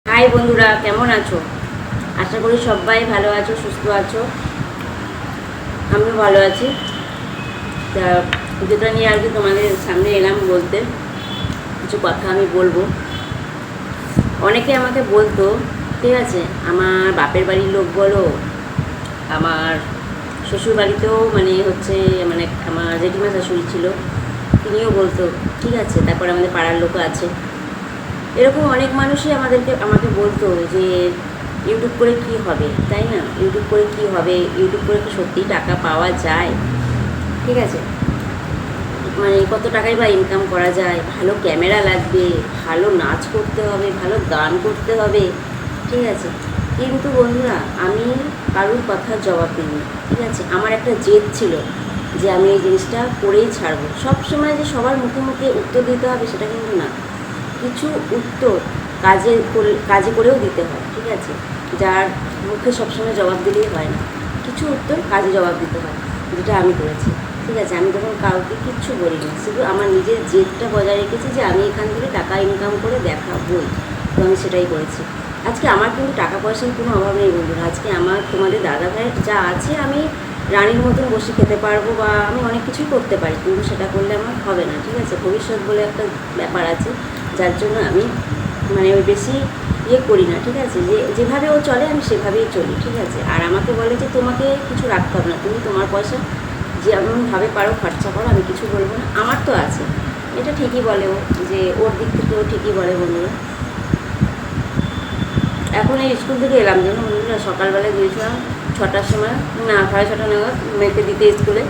High বন্ধুরা, কেমন আছো? আশা করি সবাই ভালো আছো, সুস্থ আছো। আমিও ভালো আছি। তা যেটা নিয়ে আর কি তোমাদের সামনে এলাম বলতে, কিছু কথা আমি বলবো। অনেকে আমাকে বলতো, ঠিক আছে, আমার বাপের বাড়ির লোক বলো, আমার শ্বশুর বাড়িতেও মানে হচ্ছে, মানে আমার জেঠিমা শাশুড়ি ছিল, তিনিও বলতো, ঠিক আছে, তারপর আমাদের পাড়ার লোকও আছে। এরকম অনেক মানুষই আমাকে বলতো যে ইউটিউব করে কি হবে, তাই না? ইউটিউব করে কি হবে, ইউটিউব করে কি সত্যিই টাকা পাওয়া যায়? ঠিক আছে, মানে কত টাকাই বা ইনকাম করা যায়, ভালো ক্যামেরা লাগবে, ভালো নাচ করতে হবে, ভালো গান করতে হবে, ঠিক আছে। কিন্তু বন্ধুরা, আমি কারোর কথার জবাব দিইনি, ঠিক আছে। আমার একটা জেদ ছিল যে আমি এই জিনিসটা করেই ছাড়বো। সব সময় যে সবার মুখে মুখে উত্তর দিতে হবে সেটা কিন্তু না। কিছু উত্তর কাজে করেও দিতে হয়, ঠিক আছে। যার মুখে সবসময় জবাব দিলেই হয় না, কিছু উত্তর কাজে জবাব দিতে হয়, যেটা আমি করেছি, ঠিক আছে। আমি তখন কাউকে কিচ্ছু বলিনি, শুধু আমার নিজের জেদটা বজায় রেখেছি যে আমি এখান থেকে টাকা ইনকাম করে দেখাবই। তো আমি সেটাই করেছি। আজকে আমার কিন্তু টাকা পয়সার কোনো অভাব নেই বন্ধুরা। আজকে আমার তোমাদের দাদা ভাইয়ের যা আছে, আমি রানীর মতন বসে খেতে পারবো, বা আমি অনেক কিছুই করতে পারি, কিন্তু সেটা করলে আমার হবে না, ঠিক আছে। ভবিষ্যৎ বলে একটা ব্যাপার আছে, যার জন্য আমি মানে ওই বেশি করি না, ঠিক আছে। যেভাবে ও চলে আমি সেভাবেই চলি, ঠিক আছে। আর আমাকে বলে যে তোমাকে কিছু রাখতে হবে না, তুমি তোমার পয়সা যেমনভাবে পারো খরচা করো, আমি কিছু বলবো না, আমার তো আছে। এটা ঠিকই বলে ও, যে ওর দিক থেকে ও ঠিকই বলে বন্ধুরা। এখন এই স্কুল থেকে এলাম যেন বন্ধুরা, সকালবেলায় গিয়েছিলাম 6টার সময়, না 6:30 নাগাদ মেয়েকে দিতে স্কুলে,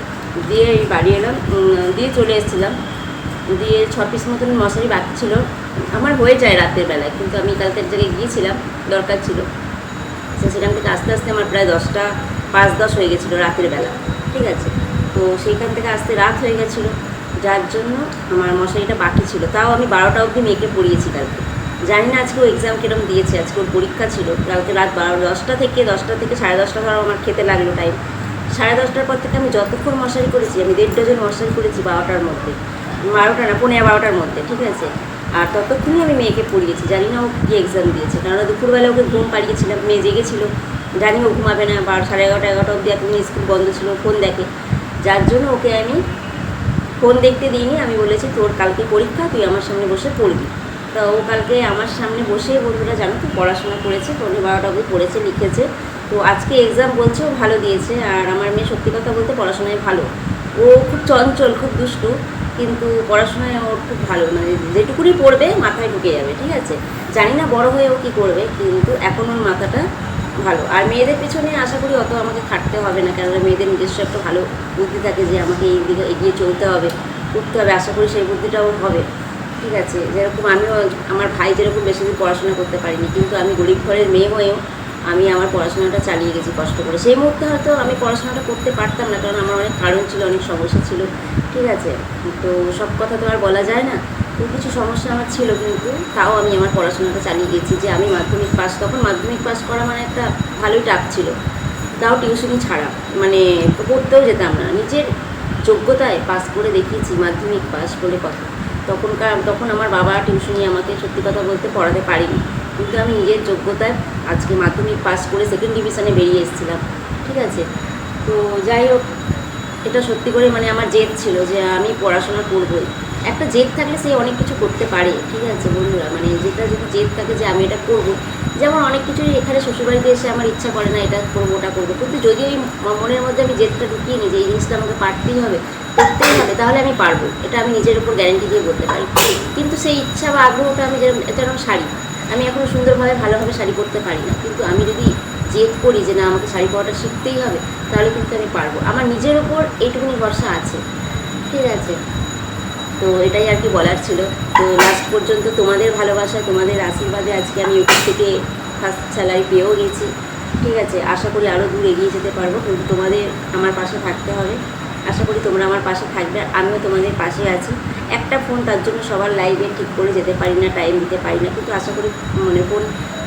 দিয়ে এই বাড়ি এলাম, দিয়ে চলে এসেছিলাম। দিয়ে 6 পিস মতন মশারি বাকি ছিল, আমার হয়ে যায় রাতের বেলায়, কিন্তু আমি কালকে এক জায়গায় গিয়েছিলাম, দরকার ছিল। সেখান থেকে আস্তে আস্তে আমার প্রায় 10টা 5-10 হয়ে গেছিলো রাতের বেলা, ঠিক আছে। তো সেইখান থেকে আসতে রাত হয়ে গেছিলো, যার জন্য আমার মশারিটা বাকি ছিল। তাও আমি 12টা অবধি মেয়েকে পড়িয়েছি কালকে। জানি না আজকে ও এক্সাম কীরকম দিয়েছে, আজকে ওর পরীক্ষা ছিল কালকে রাত 10টা থেকে 10:30 ধরো আমার খেতে লাগলো টাইম। 10:30টার পর থেকে আমি যতক্ষণ মশারি করেছি, আমি 1.5 ডজন মশারি করেছি 12টার মধ্যে, 12টা না 11:15টার মধ্যে, ঠিক আছে। আর ততক্ষণই আমি মেয়েকে পড়িয়েছি। জানি না ও কী এক্সাম দিয়েছে, কেননা দুপুরবেলা ওকে ঘুম পাড়িয়েছিলাম, মেয়ে জেগেছিল, জানি ও ঘুমাবে না, 11:30 অবধি এতদিন স্কুল বন্ধ ছিল, ফোন দেখে, যার জন্য ওকে আমি ফোন দেখতে দিইনি। আমি বলেছি তোর কালকে পরীক্ষা, তুই আমার সামনে বসে পড়বি। তা ও কালকে আমার সামনে বসে, বন্ধুরা জানো তো, পড়াশোনা করেছে, 12টা অবধি পড়েছে, লিখেছে। তো আজকে এক্সাম বলছে ও ভালো দিয়েছে। আর আমার মেয়ে সত্যি কথা বলতে পড়াশোনায় ভালো, ও খুব চঞ্চল, খুব দুষ্টু, কিন্তু পড়াশোনায় ওর খুব ভালো, মানে যেটুকুনি পড়বে মাথায় ঢুকে যাবে, ঠিক আছে। জানি না বড় হয়ে ও কী করবে, কিন্তু এখন ওর মাথাটা ভালো। আর মেয়েদের পিছনে আশা করি অত আমাকে খাটতে হবে না, কেননা মেয়েদের নিজস্ব একটা ভালো বুদ্ধি থাকে যে আমাকে এই দিকে এগিয়ে চলতে হবে, করতে হবে। আশা করি সেই বুদ্ধিটাও হবে, ঠিক আছে। যেরকম আমিও, আমার ভাই যেরকম বেশি দিন পড়াশোনা করতে পারিনি, কিন্তু আমি গরিব ঘরের মেয়ে হয়েও আমি আমার পড়াশোনাটা চালিয়ে গেছি কষ্ট করে। সেই মুহূর্তে হয়তো আমি পড়াশোনাটা করতে পারতাম না, কারণ আমার অনেক কারণ ছিল, অনেক সমস্যা ছিল, ঠিক আছে। তো সব কথা তো আর বলা যায় না, তো কিছু সমস্যা আমার ছিল, কিন্তু তাও আমি আমার পড়াশোনাটা চালিয়ে গেছি। যে আমি তখন মাধ্যমিক পাস করা মানে একটা ভালোই টাফ ছিল, তাও টিউশনি ছাড়া, মানে পড়তেও যেতাম না, নিজের যোগ্যতায় পাস করে দেখিয়েছি, মাধ্যমিক পাস বলে কথা। তখন আমার বাবা টিউশনি আমাকে সত্যি কথা বলতে পড়াতে পারিনি, কিন্তু আমি নিজের যোগ্যতায় আজকে মাধ্যমিক পাস করে 2nd ডিভিশনে বেরিয়ে এসেছিলাম, ঠিক আছে। তো যাই হোক, এটা সত্যি করে মানে আমার জেদ ছিল যে আমি পড়াশোনা করবই। একটা জেদ থাকলে সে অনেক কিছু করতে পারে, ঠিক আছে বন্ধুরা। মানে যেটা যদি জেদ থাকে যে আমি এটা করব, যেমন অনেক কিছুই এখানে শ্বশুরবাড়িতে এসে আমার ইচ্ছা করে না এটা করবো ওটা করবো, কিন্তু যদি ওই মনের মধ্যে আমি জেদটা ঢুকিয়ে নিই যে এই জিনিসটা আমাকে পারতেই হবে, করতেই হবে, তাহলে আমি পারবো, এটা আমি নিজের উপর গ্যারেন্টি দিয়ে বলতে পারি। কিন্তু সেই ইচ্ছা বা আগ্রহটা আমি যেরকম শাড়ি, আমি এখনও সুন্দরভাবে ভালোভাবে শাড়ি পরতে পারি না, কিন্তু আমি যদি জেদ করি যে না আমাকে শাড়ি পরাটা শিখতেই হবে, তাহলে কিন্তু আমি পারবো। আমার নিজের ওপর এইটুকুনি ভরসা আছে, ঠিক আছে। তো এটাই আর কি বলার ছিল। তো লাস্ট পর্যন্ত তোমাদের ভালোবাসায়, তোমাদের আশীর্বাদে আজকে আমি ইউটিউব থেকে ফার্স্ট স্যালারি পেয়েও গেছি, ঠিক আছে। আশা করি আরও দূর এগিয়ে যেতে পারবো, কিন্তু তোমাদের আমার পাশে থাকতে হবে। আশা করি তোমরা আমার পাশে থাকবে, আমিও তোমাদের পাশে আছি। একটা ফোন, তার জন্য সবার লাইভে ঠিক করে যেতে পারি না, টাইম দিতে পারি না, কিন্তু আশা করি, মানে ফোন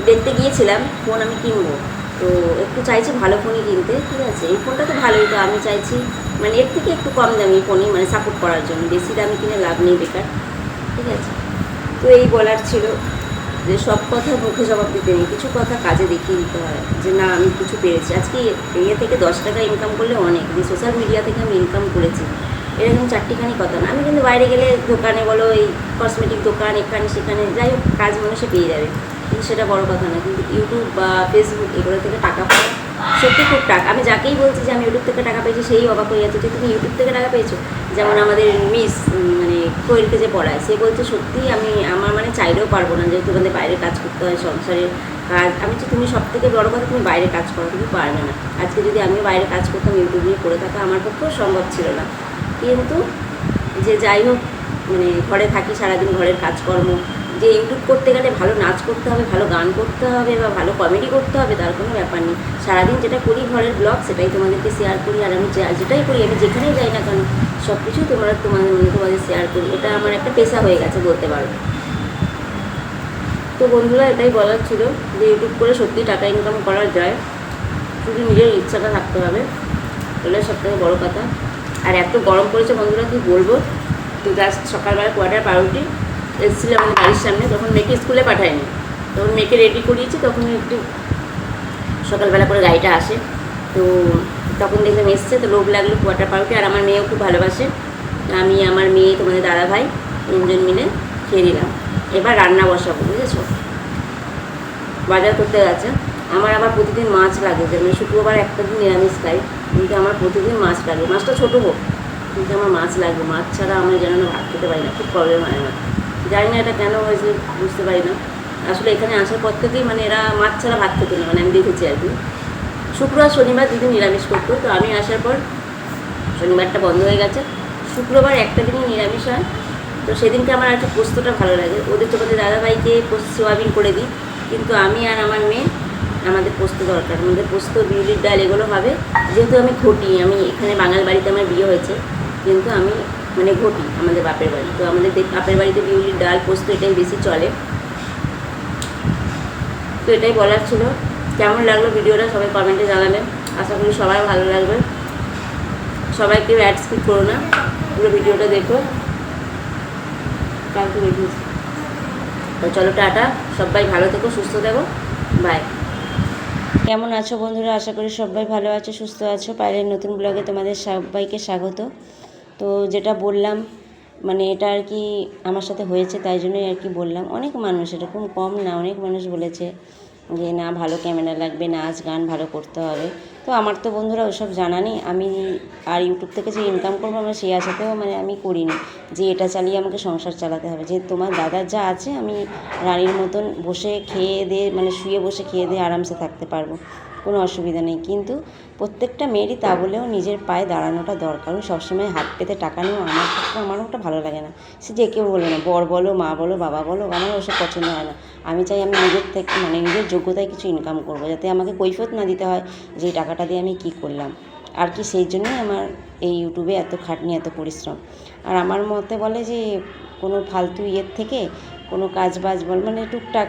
দেখতে গিয়েছিলাম, ফোন আমি কিনবো, তো একটু চাইছি ভালো ফোনই কিনতে, ঠিক আছে। এই ফোনটা তো ভালোই, তো আমি চাইছি মানে এর থেকে একটু কম দামি ফোনই মানে সাপোর্ট করার জন্য, বেশি দামি কিনে লাভ নেই, বেকার, ঠিক আছে। তো এই বলার ছিল। যে সব কথা মুখে জবাব দিতে নেই, কিছু কথা কাজে দেখিয়ে দিতে হয় যে না আমি কিছু পেরেছি। আজকে থেকে 10 টাকা ইনকাম করলে অনেক, যে সোশ্যাল মিডিয়া থেকে আমি ইনকাম করেছি এরকম চারটিখানি কথা না। আমি কিন্তু বাইরে গেলে দোকানে বলো, এই কসমেটিক দোকান এখানে সেখানে যাই হোক কাজ মানুষে পেয়ে যাবে, কিন্তু সেটা বড় কথা না। কিন্তু ইউটিউব বা ফেসবুক এগুলো থেকে টাকা পাওয়া সত্যি খুব টাকা। আমি যাকেই বলছি যে আমি ইউটিউব থেকে টাকা পেয়েছি সেই অবাক হয়ে যাচ্ছে যে তুমি ইউটিউব থেকে টাকা পেয়েছো। যেমন আমাদের মিস মানে কোয়েলকে যে পড়ায়, সে বলছে সত্যি আমি আমার মানে চাইলেও পারবো না, যেহেতু আমাদের বাইরে কাজ করতে হয়, সংসারের কাজ। আমি বলছি তুমি সব থেকে বড়ো কথা তুমি বাইরে কাজ করো, তুমি পারবে না। আজকে যদি আমিও বাইরে কাজ করতাম, ইউটিউব নিয়ে পড়ে থাকা আমার পক্ষেও সম্ভব ছিল না। কিন্তু যে যাই হোক মানে ঘরে থাকি সারাদিন, ঘরের কাজকর্ম, যে ইউটিউব করতে গেলে ভালো নাচ করতে হবে, ভালো গান করতে হবে বা ভালো কমেডি করতে হবে তার কোনো ব্যাপার নেই। সারাদিন যেটা করি ঘরের ব্লগ সেটাই তোমাদেরকে শেয়ার করি। আর আমি যেটাই করি, আমি যেখানেই যাই না কেন সব কিছুই তোমাদের শেয়ার করি। এটা আমার একটা পেশা হয়ে গেছে বলতে পারো। তো বন্ধুরা এটাই বলার ছিল যে ইউটিউব করে সত্যি টাকা ইনকাম করা যায়, শুধু নিজের ইচ্ছাটা থাকতে হবে, এটাই সবথেকে বড়ো কথা। আর এত গরম পড়েছে বন্ধুরা কী বলবো। তো জাস্ট সকালবেলা কোয়ার্টার পাউরুটি এসেছিলো আমাদের বাড়ির সামনে, তখন মেয়েকে স্কুলে পাঠায়নি, তখন মেয়েকে রেডি করিয়েছি, তখন একটু সকালবেলা করে গাড়িটা আসে, তো তখন দেখলাম এসছে, তো লোভ লাগলো কোয়ার্টার পাউরুটি। আর আমার মেয়েও খুব ভালোবাসে, আমি আমার মেয়ে তোমাদের দাদা ভাই 3 জন মিলে খেয়ে নিলাম। এবার রান্না বসাবো, বুঝেছো, বাজার করতে গেছে। আমার আবার প্রতিদিন মাছ লাগে, যেমন শুক্রবার একটা দিন নিরামিষ খাই, কিন্তু আমার প্রতিদিন মাছ লাগে। মাছটা ছোটো হোক কিন্তু আমার মাছ লাগবে, মাছ ছাড়া আমি যেন না ভাত খেতে পারি না, খুব প্রবলেম হয় আমার। জানি না এটা কেন হয়েছে, বুঝতে পারি না। আসলে এখানে আসার পর থেকেই মানে এরা মাছ ছাড়া ভাত খেতে না, মানে আমি দেখেছি আর কি। শুক্রবার শনিবার দুদিন নিরামিষ করতো, তো আমি আসার পর শনিবারটা বন্ধ হয়ে গেছে, শুক্রবার একটা দিনই নিরামিষ হয়। তো সেদিনকে আমার আর কি পোস্তটা ভালো লাগে। ওদের তোমাদের দাদাভাইকে সোয়াবিন করে দিই, কিন্তু আমি আর আমার মেয়ে আমাদের পোস্ত দরকার, আমাদের পোস্ত বিউলির ডাল এগুলো হবে। যেহেতু আমি ঘটি, আমি এখানে বাঙাল বাড়িতে আমার বিয়ে হয়েছে, কিন্তু আমি মানে ঘটি আমাদের বাপের বাড়ি, তো আমাদের বাপের বাড়িতে বিউলির ডাল পোস্ত এটাই বেশি চলে। তো এটাই বলার ছিল। কেমন লাগলো ভিডিওটা সবাই কমেন্টে জানাবেন, আশা করি সবাই ভালো লাগবে। সবাই কেউ অ্যাড স্কিপ করো না, পুরো ভিডিওটা দেখো, কালকে দেখিয়েছি। তো চলো টাটা, সবাই ভালো থেকো, সুস্থ থেকো, বাই। কেমন আছো বন্ধুরা, আশা করি সবাই ভালো আছো, সুস্থ আছো। পায়েলের নতুন ব্লগে তোমাদের সবাইকে স্বাগত। তো যেটা বললাম মানে এটা আর কি আমার সাথে হয়েছে, তাই জন্যই আর কি বললাম। অনেক মানুষ, এরকম কম না, অনেক মানুষ বলেছে যে না ভালো ক্যামেরা লাগবে, নাচ গান ভালো করতে হবে। তো আমার তো বন্ধুরা ওসব জানা নেই। আমি আর ইউটিউব থেকে যে ইনকাম করবো আমার সেই আশাতেও মানে আমি করিনি যে এটা চালিয়ে আমাকে সংসার চালাতে হবে। যে তোমার দাদার যা আছে আমি রানীর মতন বসে খেয়ে দিয়ে মানে শুয়ে বসে খেয়ে দিয়ে আরামসে থাকতে পারবো, কোনো অসুবিধা নেই। কিন্তু প্রত্যেকটা মেয়েরই তা বলেও নিজের পায়ে দাঁড়ানোটা দরকার। সবসময় হাত পেতে টাকা নেওয়া আমার পক্ষে, আমারও ওটা ভালো লাগে না। সে যে কেউ বলো না, বর বলো, মা বলো, বাবা বলো, আমার ওসব পছন্দ হয় না। আমি চাই আমি নিজের থেকে মানে নিজের যোগ্যতায় কিছু ইনকাম করবো, যাতে আমাকে কৈফিয়ত না দিতে হয় যে এই টাকাটা দিয়ে আমি কী করলাম আর কি। সেই জন্যই আমার এই ইউটিউবে এত খাটনি, এত পরিশ্রম। আর আমার মতে বলে যে কোনো ফালতু ইয়ের থেকে কোনো কাজ বাজ বল মানে টুকটাক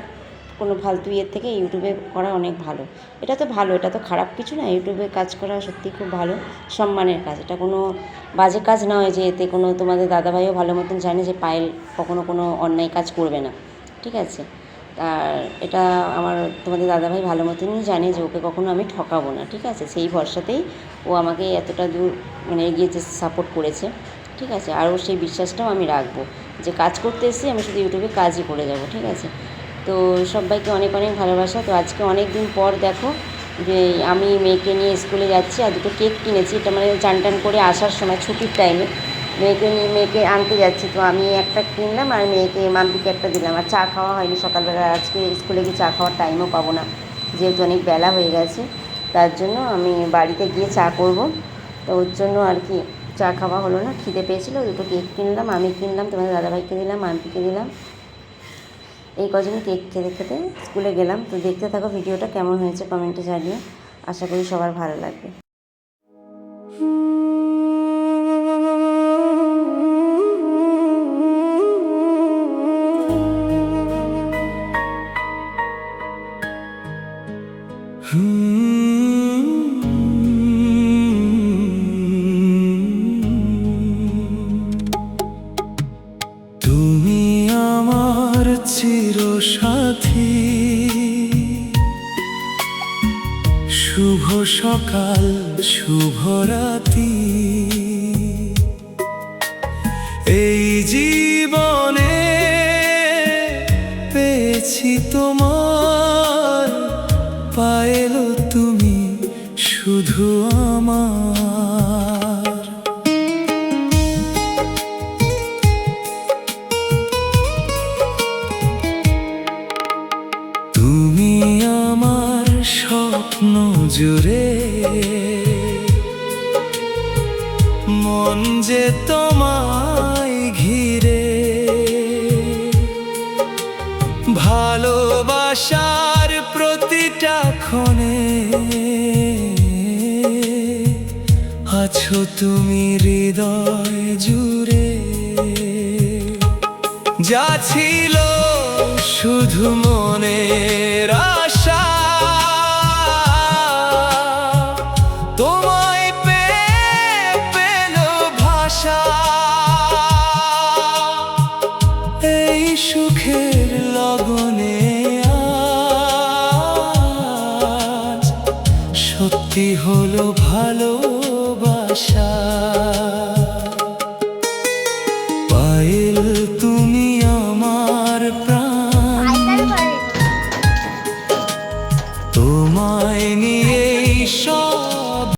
কোনো ফালতু ইয়ের থেকে ইউটিউবে করা অনেক ভালো। এটা তো ভালো, এটা তো খারাপ কিছু না। ইউটিউবে কাজ করা সত্যি খুব ভালো, সম্মানের কাজ। এটা কোনো বাজে কাজ নয় যে এতে কোনো, তোমাদের দাদাভাইও ভালো মতন জানে যে পায়েল কখনো কোনো অন্যায় কাজ করবে না, ঠিক আছে। আর এটা আমার তোমাদের দাদাভাই ভালো মতনই জানে যে ওকে কখনো আমি ঠকাবো না, ঠিক আছে। সেই ভরসাতেই ও আমাকে এতটা দূর মানে এগিয়ে যে সাপোর্ট করেছে, ঠিক আছে। আর ওর সেই বিশ্বাসটাও আমি রাখবো যে কাজ করতে এসেছি, আমি শুধু ইউটিউবে কাজই করে যাব, ঠিক আছে। তো সবাইকে অনেক অনেক ভালোবাসা। তো আজকে অনেক দিন পর দেখো যে আমি মেয়েকে নিয়ে স্কুলে যাচ্ছি, আর দুটো কেক কিনেছি। এটা মানে চান টান করে আসার সময় ছুটির টাইমে মেয়েকে আনতে যাচ্ছি। তো আমি একটা কিনলাম আর মেয়েকে মাম্পিকে একটা দিলাম। আর চা খাওয়া হয়নি সকালবেলা, আজকে স্কুলে গিয়ে চা খাওয়ার টাইমও পাবো না, যেহেতু অনেক বেলা হয়ে গেছে। তার জন্য আমি বাড়িতে গিয়ে চা করব, তো ওর জন্য আর কি চা খাওয়া হলো না। খিদে পেয়েছিলো, দুটো কেক কিনলাম, আমি কিনলাম, তোমাদের দাদাভাইকে দিলাম, মাম্পিকে দিলাম। এই কজন কেক খেতে খেতে স্কুলে গেলাম। তো দেখতে থাকো ভিডিওটা, কেমন হয়েছে কমেন্টে জানিও, আশা করি সবার ভালো লাগবে। তুমি আমার চিরসাথী। সকাল, শুভ রাতি। এই জীবনে পেয়েছি তোমার, পায়েলো তুমি শুধু আমার। তুমি আমার স্বপ্ন জুড়ে, মন যে তোমায় ঘিরে। ভালোবাসার প্রতিটা ক্ষণে আছো তুমি হৃদয় জুড়ে। যা ছিল শুধু মনের আশা, তোমায় পেয়ে পেল ভাষা। এই সুখের লগনে আজ সত্যি হলো ভালোবাসা।